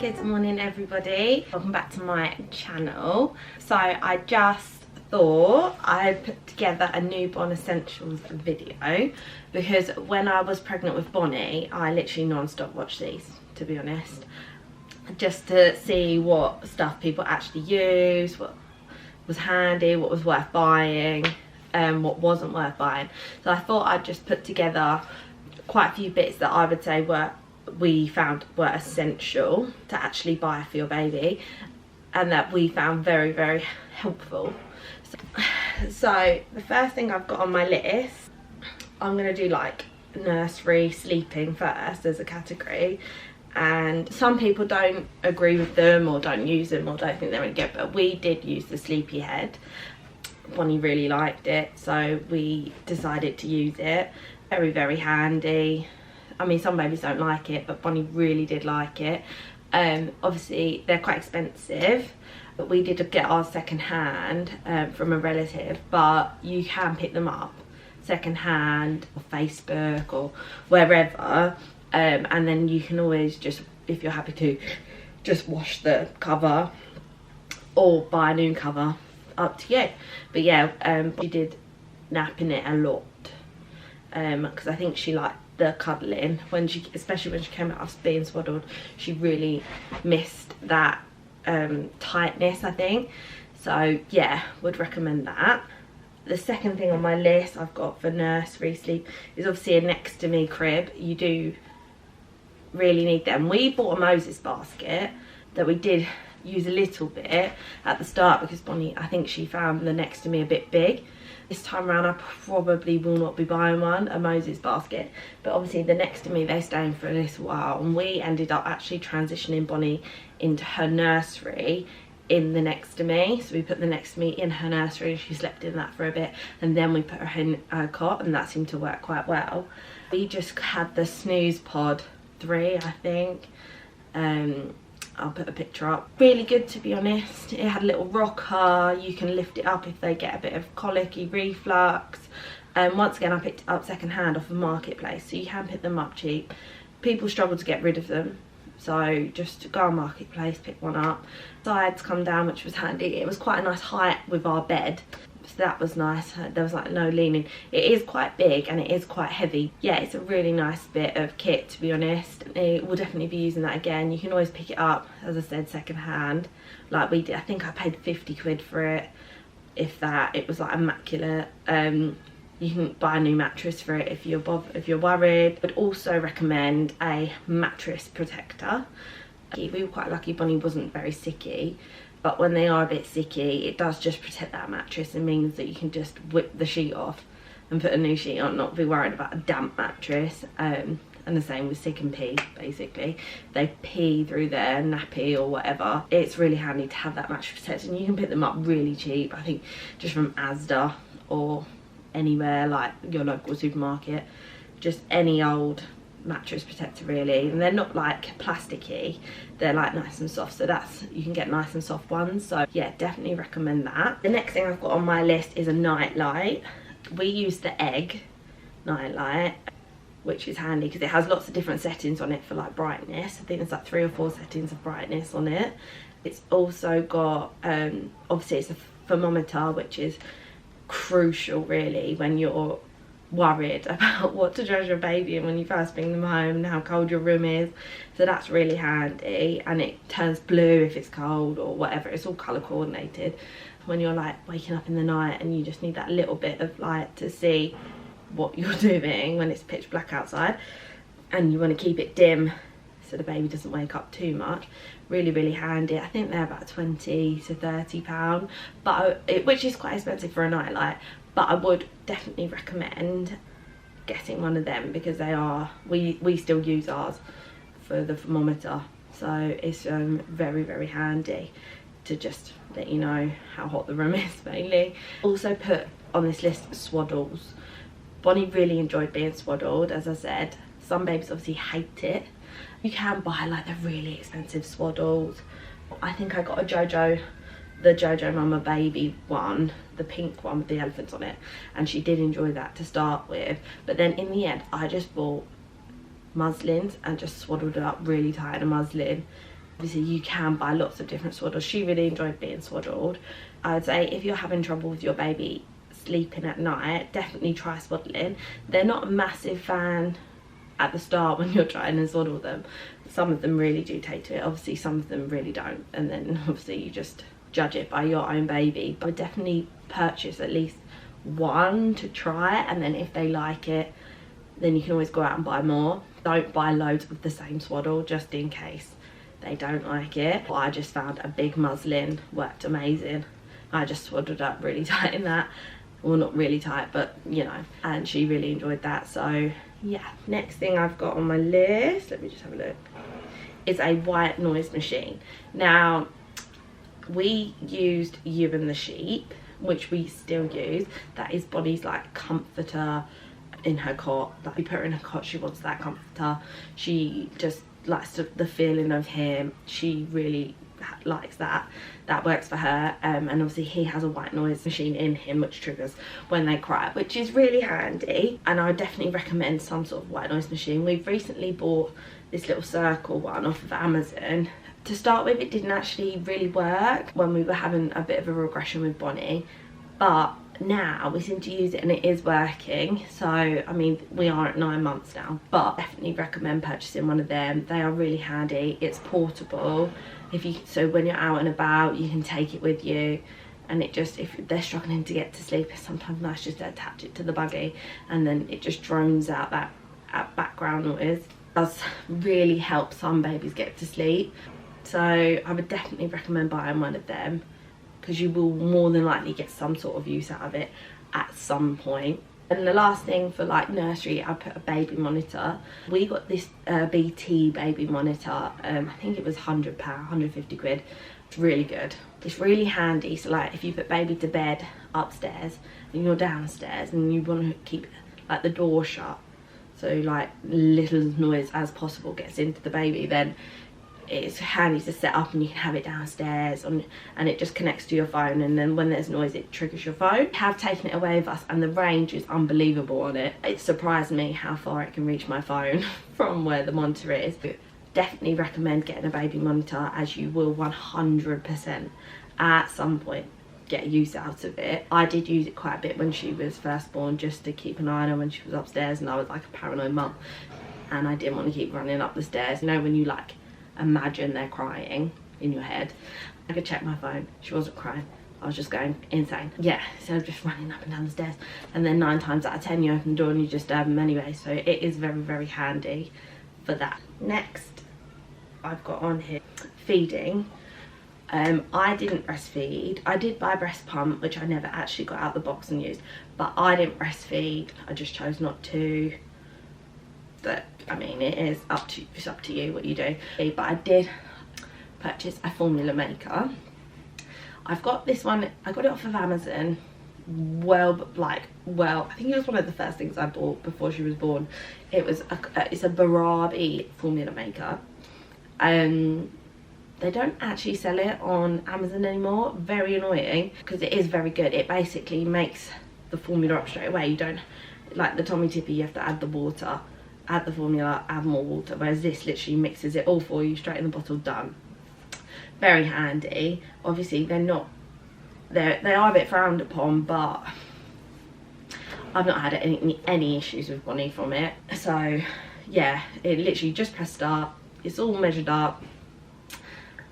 Good morning everybody, welcome back to my channel. So I just thought I'd put together a newborn essentials video because when I was pregnant with Bonnie I literally non-stop watched these, to be honest, just to see what stuff people actually use, what was handy, what was worth buying, what wasn't worth buying. So I thought I'd just put together quite a few bits that I would say we found were essential to actually buy for your baby and that we found very, very helpful. So the first thing I've got on my list, I'm going to do like nursery sleeping first as a category, and some people don't agree with them or don't use them or don't think they're any good, but we did use the sleepy head. Bonnie really liked it, so we decided to use it. Very, very handy. I mean, some babies don't like it, but Bonnie really did like it. Obviously they're quite expensive, but we did get ours second hand from a relative, but you can pick them up second hand or Facebook or wherever, and then you can always just, if you're happy to, just wash the cover or buy a new cover, up to you. But yeah, she did nap in it a lot because I think she liked the cuddling when she, especially when she came out of being swaddled, she really missed that tightness, I think. So yeah, would recommend that. The second thing on my list I've got for nursery sleep is obviously a next to me crib. You do really need them. We bought a Moses basket that we did use a little bit at the start because Bonnie, I think she found the next to me a bit big. This time around I probably will not be buying one, a Moses basket, but obviously the next to me, they stayed for a little while and we ended up actually transitioning Bonnie into her nursery in the next to me. So we put the next to me in her nursery and she slept in that for a bit, and then we put her in her cot, and that seemed to work quite well. We just had the Snooze Pod 3, I think. I'll put a picture up. Really good, to be honest. It had a little rocker. You can lift it up if they get a bit of colicky reflux. Once again, I picked it up second hand off a marketplace, so you can pick them up cheap. People struggle to get rid of them, so just go on marketplace, pick one up. Sides come down, which was handy. It was quite a nice height with our bed, so that was nice. There was like no leaning. It is quite big and it is quite heavy. Yeah, it's a really nice bit of kit, to be honest. We'll definitely be using that again. You can always pick it up, as I said, second hand like we did. I think I paid 50 quid for it, if that. It was like immaculate. You can buy a new mattress for it if you're worried. I'd also recommend a mattress protector. We were quite lucky Bonnie wasn't very sicky, but when they are a bit sicky, it does just protect that mattress and means that you can just whip the sheet off and put a new sheet on, not be worried about a damp mattress. And the same with sick and pee, basically. They pee through their nappy or whatever. It's really handy to have that mattress protector, and you can pick them up really cheap. I think just from INSTA or anywhere, like your local supermarket. Just any old mattress protector really, and they're not like plasticky, they're like nice and soft, so that's, you can get nice and soft ones. So yeah, definitely recommend that. The next thing I've got on my list is a night light. We use the egg night light, which is handy because it has lots of different settings on it for like brightness. I think there's like 3 or 4 settings of brightness on it. It's also got obviously it's a thermometer, which is crucial really when you're worried about what to dress your baby in when you first bring them home and how cold your room is. So that's really handy, and it turns blue if it's cold or whatever. It's all colour coordinated when you're like waking up in the night and you just need that little bit of light to see what you're doing when it's pitch black outside, and you want to keep it dim so the baby doesn't wake up too much. Really, really handy. I think they're about 20 to 30 pounds, but which is quite expensive for a night light, but I would definitely recommend getting one of them because they are, we still use ours for the thermometer, so it's very, very handy to just let you know how hot the room is mainly. Also put on this list swaddles. Bonnie really enjoyed being swaddled, as I said. Some babies obviously hate it. You can buy like the really expensive swaddles. I think I got the Jojo Mama baby one, the pink one with the elephants on it, and she did enjoy that to start with. But then in the end I just bought muslins and just swaddled it up really tight in a muslin Obviously you can buy lots of different swaddles. She really enjoyed being swaddled. I would say if you're having trouble with your baby sleeping at night, definitely try swaddling. They're not a massive fan at the start when you're trying to swaddle them. Some of them really do take to it, obviously some of them really don't, and then obviously you just judge it by your own baby. But I would definitely purchase at least one to try, and then if they like it, then you can always go out and buy more. Don't buy loads of the same swaddle just in case they don't like it. I just found a big muslin worked amazing. I just swaddled up really tight in that. Well, not really tight, but you know, and she really enjoyed that. So yeah, next thing I've got on my list, let me just have a look, is a white noise machine. Now, we used You and the Sheep, which we still use. That is Bonnie's like comforter in her cot. Like, we put her in her cot, she wants that comforter. She just likes the feeling of him. She really likes that. That works for her. And obviously he has a white noise machine in him which triggers when they cry, which is really handy, and I would definitely recommend some sort of white noise machine. We've recently bought this little circle one off of Amazon. To start with, it didn't actually really work when we were having a bit of a regression with Bonnie, but now we seem to use it and it is working. So I mean, we are at 9 months now, but definitely recommend purchasing one of them. They are really handy. It's portable. So when you're out and about, you can take it with you, and it just, if they're struggling to get to sleep, it's sometimes nice just to attach it to the buggy, and then it just drones out that background noise. It does really help some babies get to sleep. So I would definitely recommend buying one of them, because you will more than likely get some sort of use out of it at some point. And the last thing for like nursery, I put a baby monitor. We got this BT baby monitor. I think it was £100, 150 quid. It's really good. It's really handy. So like if you put baby to bed upstairs and you're downstairs and you want to keep like the door shut, so like little noise as possible gets into the baby, then it's handy to set up and you can have it downstairs and it just connects to your phone, and then when there's noise it triggers your phone. We have taken it away with us and the range is unbelievable on it. It surprised me how far it can reach my phone from where the monitor is. But definitely recommend getting a baby monitor, as you will 100% at some point get use out of it. I did use it quite a bit when she was first born, just to keep an eye on her when she was upstairs, and I was like a paranoid mum and I didn't want to keep running up the stairs. You know, when you like imagine they're crying in your head. I could check my phone, she wasn't crying. I was just going insane. Yeah, instead of just running up and down the stairs, and then 9 times out of 10 you open the door and you just them anyway. So it is very, very handy for that. Next I've got on here feeding. I didn't breastfeed. I did buy a breast pump, which I never actually got out the box and used, but I didn't breastfeed. I just chose not to. But I mean, it's up to you what you do. But I did purchase a formula maker. I've got this one, I got it off of Amazon. Well, I think it was one of the first things I bought before she was born. It's a Barabi formula maker. They don't actually sell it on Amazon anymore. Very annoying, because it is very good. It basically makes the formula up straight away. You don't, like the Tommy Tippy, you have to add the water, add the formula, add more water, whereas this literally mixes it all for you straight in the bottle, done. Very handy. Obviously they are a bit frowned upon, but I've not had any issues with Bonnie from it. So yeah, it literally just press start, it's all measured up.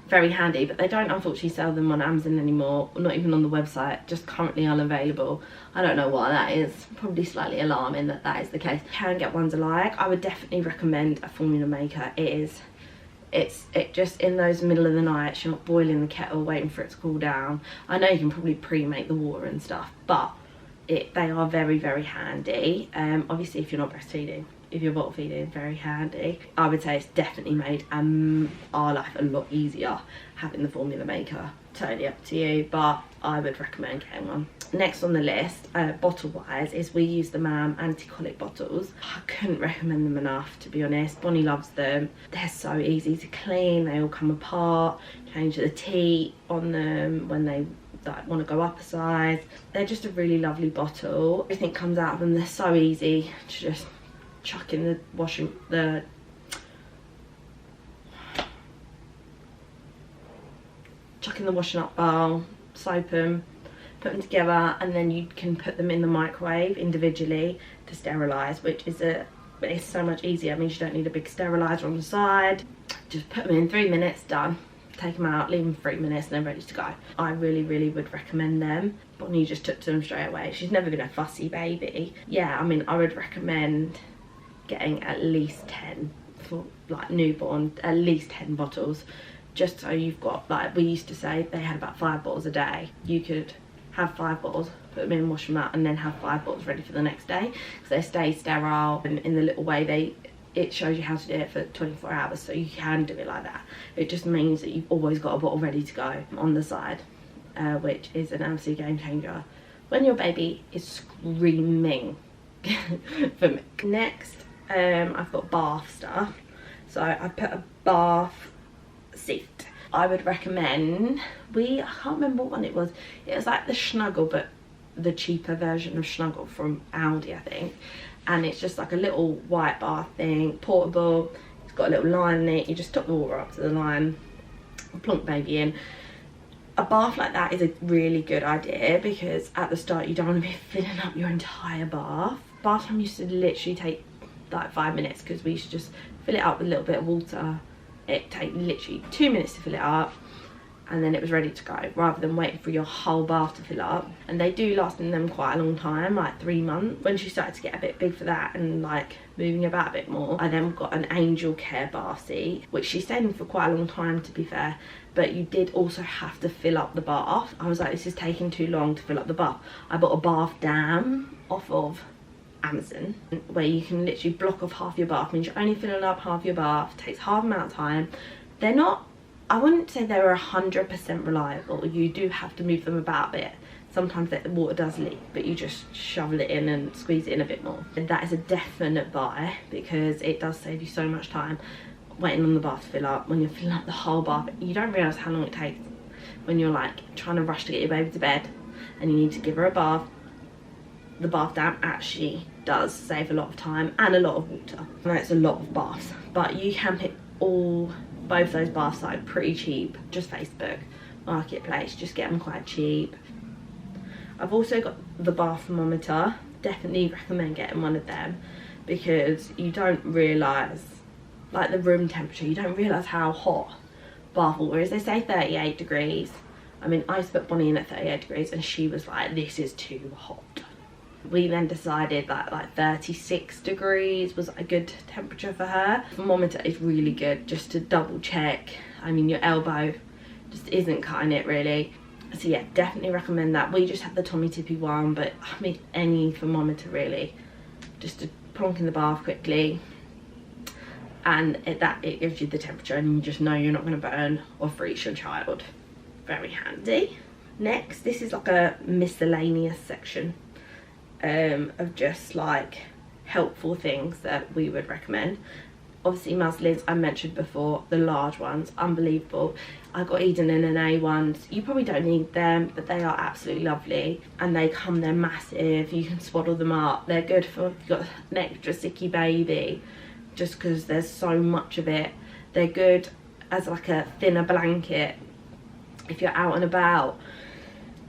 Very handy, but they don't unfortunately sell them on Amazon anymore, not even on the website, just currently unavailable. I don't know why that is. Probably slightly alarming that that is the case. You can get ones alike. I would definitely recommend a formula maker. It just, in those middle of the night, you're not boiling the kettle waiting for it to cool down. I know you can probably pre-make the water and stuff, but they are very, very handy. Obviously if you're not breastfeeding, if you're bottle feeding, very handy. I would say it's definitely made our life a lot easier having the formula maker. Totally up to you, but I would recommend getting one. Next on the list, bottle wise, is we use the MAM anti-colic bottles. I couldn't recommend them enough, to be honest. Bonnie loves them. They're so easy to clean, they all come apart. Change the teat on them when they want to go up a size. They're just a really lovely bottle. Everything comes out of them. They're so easy to just chuck in the chuck in the washing up bowl, soap them, put them together, and then you can put them in the microwave individually to sterilise, which is it's so much easier. It means you don't need a big steriliser on the side. Just put them in, 3 minutes, done. Take them out, leave them for 3 minutes, and they're ready to go. I really would recommend them. Bonnie just took to them straight away. She's never been a fussy baby. Yeah, I mean, I would recommend getting at least 10 for like newborn, at least 10 bottles, just so you've got, like we used to say, they had about 5 bottles a day. You could have 5 bottles, put them in, wash them out, and then have 5 bottles ready for the next day, because they stay sterile. And in the little way it shows you how to do it for 24 hours, so you can do it like that. It just means that you've always got a bottle ready to go on the side, which is an absolute game changer when your baby is screaming for me. Next, I've got bath stuff. So I put a bath seat. I would recommend, I can't remember what one it was. It was like the Snuggle, but the cheaper version of Snuggle from Aldi, I think. And it's just like a little white bath thing, portable. It's got a little line in it. You just top the water up to the line, plonk baby in. A bath like that is a really good idea, because at the start you don't want to be filling up your entire bath. Bath time used to literally take like 5 minutes, because we used to just fill it up with a little bit of water. It take literally 2 minutes to fill it up, and then it was ready to go, rather than waiting for your whole bath to fill up. And they do last in them quite a long time, like 3 months. When she started to get a bit big for that and like moving about a bit more, I then got an Angel Care bath seat, which she stayed in for quite a long time, to be fair, but you did also have to fill up the bath. I was like, this is taking too long to fill up the bath. I bought a bath dam off of Amazon, where you can literally block off half your bath. Means you're only filling up half your bath, takes half amount of time. They're not, I wouldn't say they're 100% reliable. You do have to move them about a bit. Sometimes the water does leak, but you just shovel it in and squeeze it in a bit more. And that is a definite buy, because it does save you so much time waiting on the bath to fill up. When you're filling up the whole bath, you don't realise how long it takes when you're like trying to rush to get your baby to bed and you need to give her a bath. The bath dam actually does save a lot of time and a lot of water. I know it's a lot of baths, but you can pick both those baths up pretty cheap. Just Facebook Marketplace, just get them quite cheap. I've also got the bath thermometer. Definitely recommend getting one of them, because you don't realise, like the room temperature, you don't realise how hot bath water is. They say 38 degrees. I mean, I used to put Bonnie in at 38 degrees and she was like, this is too hot. We then decided that like 36 degrees was a good temperature for her. The thermometer is really good, just to double check. I mean, your elbow just isn't cutting it really. So yeah, definitely recommend that. We just have the Tommy Tippy one, but I mean any thermometer really, just to plonk in the bath quickly, and it gives you the temperature, and you just know you're not going to burn or freeze your child. Very handy. Next, this is like a miscellaneous section of just like helpful things that we would recommend. Obviously muslins, I mentioned before, the large ones, unbelievable. I got Eden and Nene ones. You probably don't need them, but they are absolutely lovely, and they're massive. You can swaddle them up. They're good for if you've got an extra sicky baby, just because there's so much of it. They're good as like a thinner blanket if you're out and about.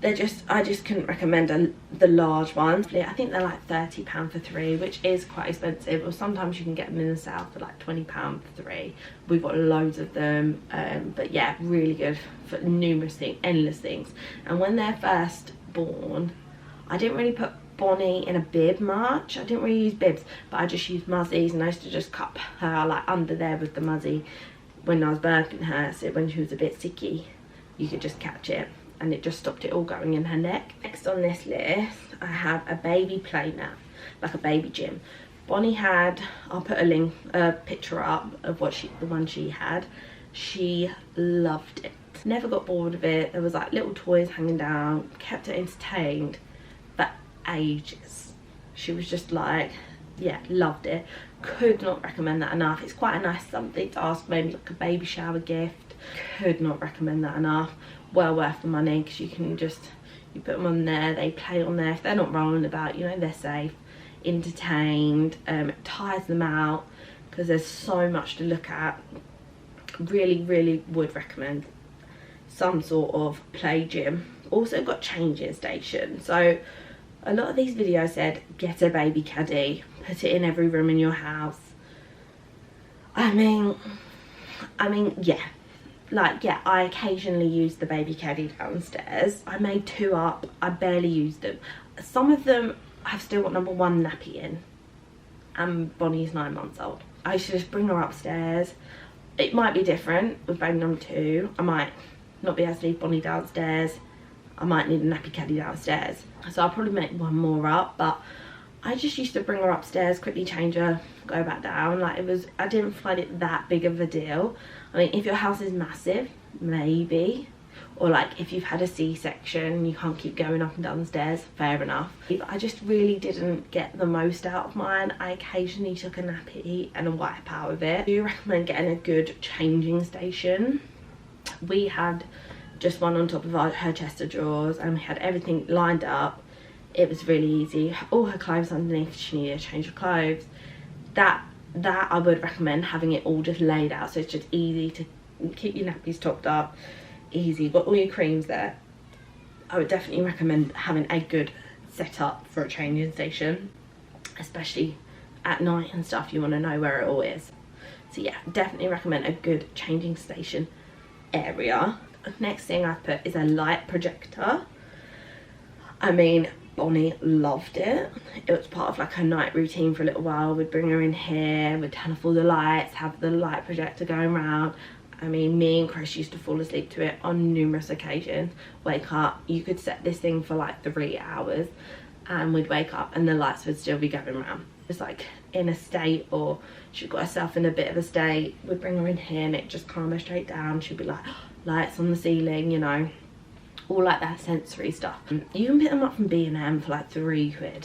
I just couldn't recommend the large ones. I think they're like £30 for 3, which is quite expensive, or sometimes you can get them in the south for like £20 for 3. We've got loads of them, but yeah, really good for numerous things, endless things. And when they're first born, I didn't really put Bonnie in a bib much. I didn't really use bibs, but I just used muzzies, and I used to just cup her like under there with the muzzy when I was birthing her, so when she was a bit sicky you could just catch it, and it just stopped it all going in her neck. Next on this list, I have a baby play mat, like a baby gym. Bonnie had, I'll put a picture up of the one she had. She loved it. Never got bored of it. There was like little toys hanging down, kept her entertained for ages. She was just like, yeah, loved it. Could not recommend that enough. It's quite a nice something to ask, maybe like a baby shower gift. Could not recommend that enough. Well worth the money, because you put them on there, they play on there. If they're not rolling about, you know, they're safe, entertained. It tires them out, because there's so much to look at. Really would recommend some sort of play gym. Also got changing station. So a lot of these videos said get a baby caddy, put it in every room in your house. I mean yeah, like, yeah, I occasionally use the baby caddy downstairs. I made 2 up. I barely used them. Some of them I've still got number 1 nappy in, and Bonnie's 9 months old. I should just bring her upstairs. It might be different with baby number 2. I might not be able to leave Bonnie downstairs. I might need a nappy caddy downstairs. So I'll probably make 1 more up, but I just used to bring her upstairs, quickly change her, go back down. Like, I didn't find it that big of a deal. I mean, if your house is massive, maybe. Or like if you've had a C-section, you can't keep going up and down the stairs, fair enough. I just really didn't get the most out of mine. I occasionally took a nappy and a wipe out of it. I do recommend getting a good changing station. We had just one on top of her chest of drawers, and we had everything lined up. It was really easy. All her clothes underneath, she needed to change her clothes. That I would recommend having it all just laid out, so it's just easy to keep your nappies topped up. Easy, you've got all your creams there. I would definitely recommend having a good setup for a changing station, especially at night and stuff. You want to know where it all is. So yeah, definitely recommend a good changing station area. Next thing I've put is a light projector. I mean, Bonnie loved it. It was part of like her night routine for a little while. We'd bring her in here, we'd turn off all the lights, have the light projector going around. I mean, me and Chris used to fall asleep to it on numerous occasions. Wake up, you could set this thing for like 3 hours, and we'd wake up and the lights would still be going around. It's like in a state, or she got herself in a bit of a state, we'd bring her in here and it just calm her straight down. She'd be like, lights on the ceiling, you know, all like that sensory stuff. You can pick them up from B&M for like £3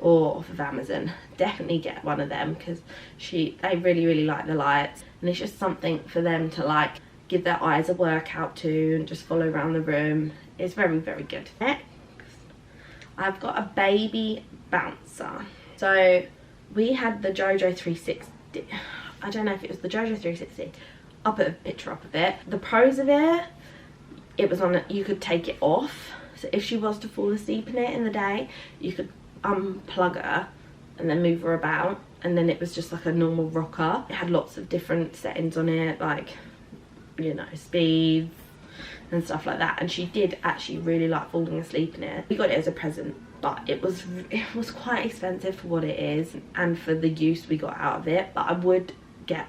or off of Amazon. Definitely get one of them, because they really like the lights, and it's just something for them to like give their eyes a workout to and just follow around the room. It's very good. Next, I've got a baby bouncer. So we had the JoJo 360. I don't know if it was the JoJo 360. I'll put a picture up of it. The pros of it was on, you could take it off. So if she was to fall asleep in it in the day, you could unplug her and then move her about, and then it was just like a normal rocker. It had lots of different settings on it, like, you know, speeds and stuff like that, and she did actually really like falling asleep in it. We got it as a present, but it was quite expensive for what it is and for the use we got out of it. But I would get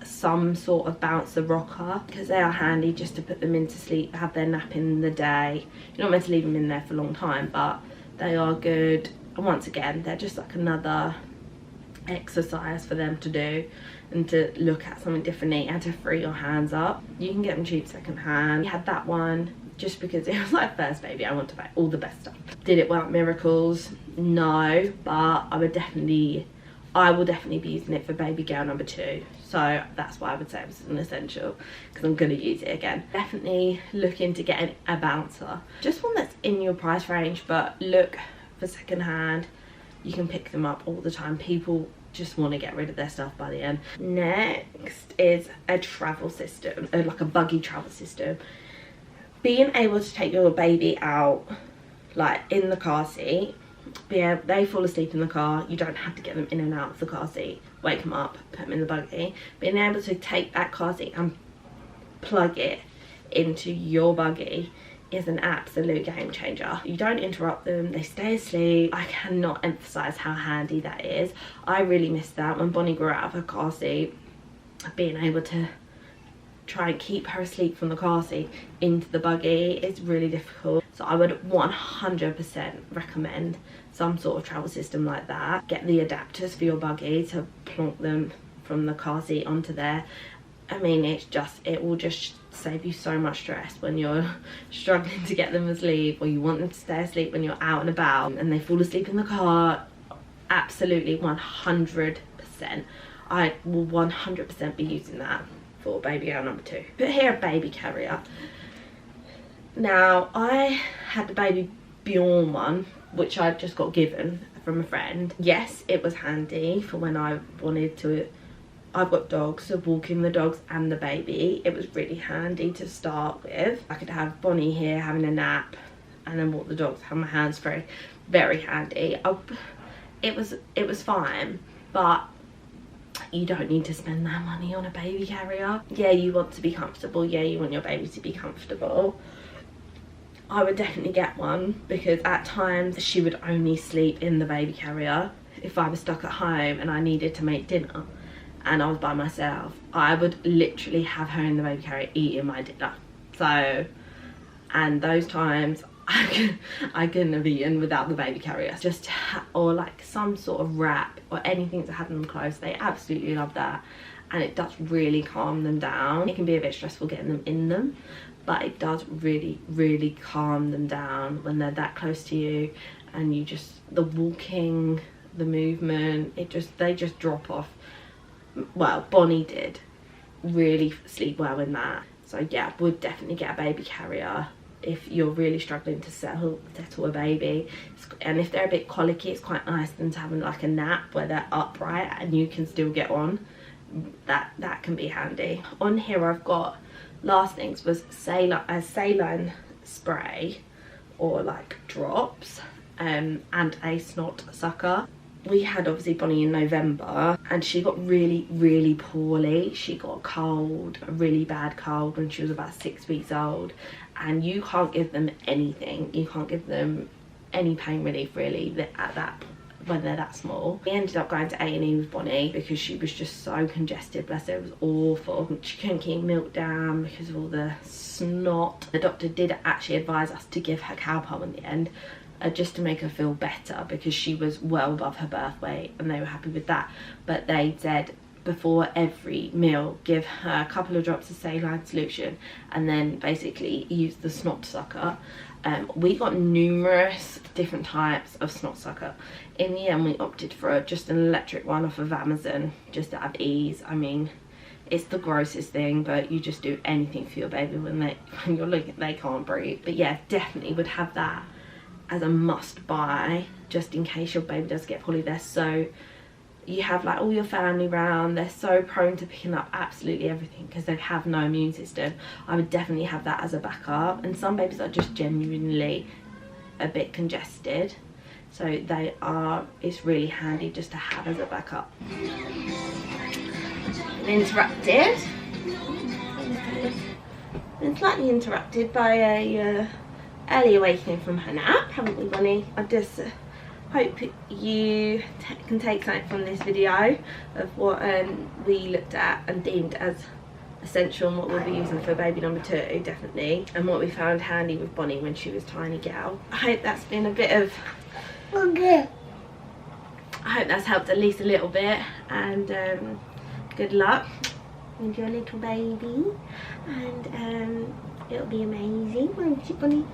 some sort of bouncer rocker, because they are handy just to put them into sleep, have their nap in the day. You're not meant to leave them in there for a long time, but they are good. And once again, they're just like another exercise for them to do and to look at something differently and to free your hands up. You can get them cheap second hand. We had that one just because it was like first baby. I want to buy all the best stuff. Did it work miracles? No, but I will definitely be using it for baby girl number 2. So that's why I would say it was an essential, because I'm going to use it again. Definitely look into getting a bouncer. Just one that's in your price range, but look for second hand. You can pick them up all the time. People just want to get rid of their stuff by the end. Next is a travel system, like a buggy travel system. Being able to take your baby out, like in the car seat. They fall asleep in the car, you don't have to get them in and out of the car seat. Wake them up, put them in the buggy. Being able to take that car seat and plug it into your buggy is an absolute game changer. You don't interrupt them, they stay asleep. I cannot emphasize how handy that is. I really missed that when Bonnie grew out of her car seat. Being able to try and keep her asleep from the car seat into the buggy is really difficult. So I would 100% recommend some sort of travel system like that. Get the adapters for your buggy to plonk them from the car seat onto there. I mean, it will just save you so much stress when you're struggling to get them asleep, or you want them to stay asleep when you're out and about and they fall asleep in the car. Absolutely 100%. I will 100% be using that for baby girl number 2. Put here a baby carrier. Now, I had the baby Bjorn one, which I just got given from a friend. Yes, it was handy for when I wanted to I've got dogs, so walking the dogs and the baby, it was really handy to start with. I could have Bonnie here having a nap and then walk the dogs, have my hands free. Very handy. It was fine, but you don't need to spend that money on a baby carrier. Yeah, you want to be comfortable. Yeah, you want your baby to be comfortable. I would definitely get one, because at times she would only sleep in the baby carrier. If I was stuck at home and I needed to make dinner and I was by myself, I would literally have her in the baby carrier eating my dinner. So, and those times I couldn't have eaten without the baby carrier. Just or like some sort of wrap or anything to have them close. They absolutely love that, and it does really calm them down. It can be a bit stressful getting them in them, but it does really calm them down when they're that close to you, and you just, the walking, the movement, they just drop off. Well, Bonnie did really sleep well in that. So yeah, would definitely get a baby carrier if you're really struggling to settle a baby. And if they're a bit colicky, it's quite nice them to have like a nap where they're upright and you can still get on. That can be handy. On here I've got, last things was a saline spray or like drops, and a snot sucker. We had obviously Bonnie in November and she got really poorly. She got a cold, a really bad cold, when she was about 6 weeks old, and you can't give them anything. You can't give them any pain relief really at that, when they're that small. We ended up going to A&E with Bonnie because she was just so congested, bless her. It was awful. She couldn't keep milk down because of all the snot. The doctor did actually advise us to give her Calpol in the end, just to make her feel better, because she was well above her birth weight, and they were happy with that. But they said before every meal, give her a couple of drops of saline solution and then basically use the snot sucker. We got numerous different types of snot sucker. In the end we opted for just an electric one off of Amazon, just out of ease. I mean, it's the grossest thing, but you just do anything for your baby when you're looking, they can't breathe. But yeah, definitely would have that as a must buy, just in case your baby does get poorly. They're so, you have like all your family round, they're so prone to picking up absolutely everything because they have no immune system. I would definitely have that as a backup. And some babies are just genuinely a bit congested, so it's really handy just to have as a backup. Interrupted. Been slightly interrupted by a early awakening from her nap, haven't we, Bonnie? I just hope you can take something from this video of what we looked at and deemed as essential, and what we'll be using for baby number 2, definitely, and what we found handy with Bonnie when she was tiny gal. I hope that's been a bit of, I hope that's helped at least a little bit, and good luck with your little baby, and it'll be amazing, won't it, Bonnie?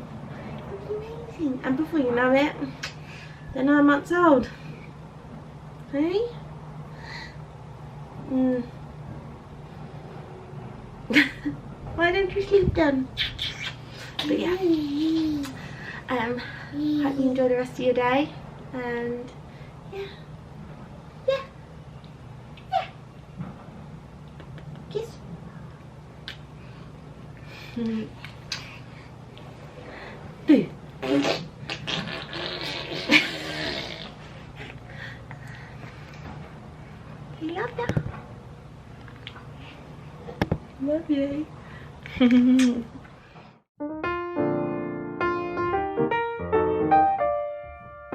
Amazing. And before you know it, they're 9 months old. Hey? Why don't you sleep then? But yeah, hope you enjoy the rest of your day, and yeah. Kiss. Boo. Love ya. Love you.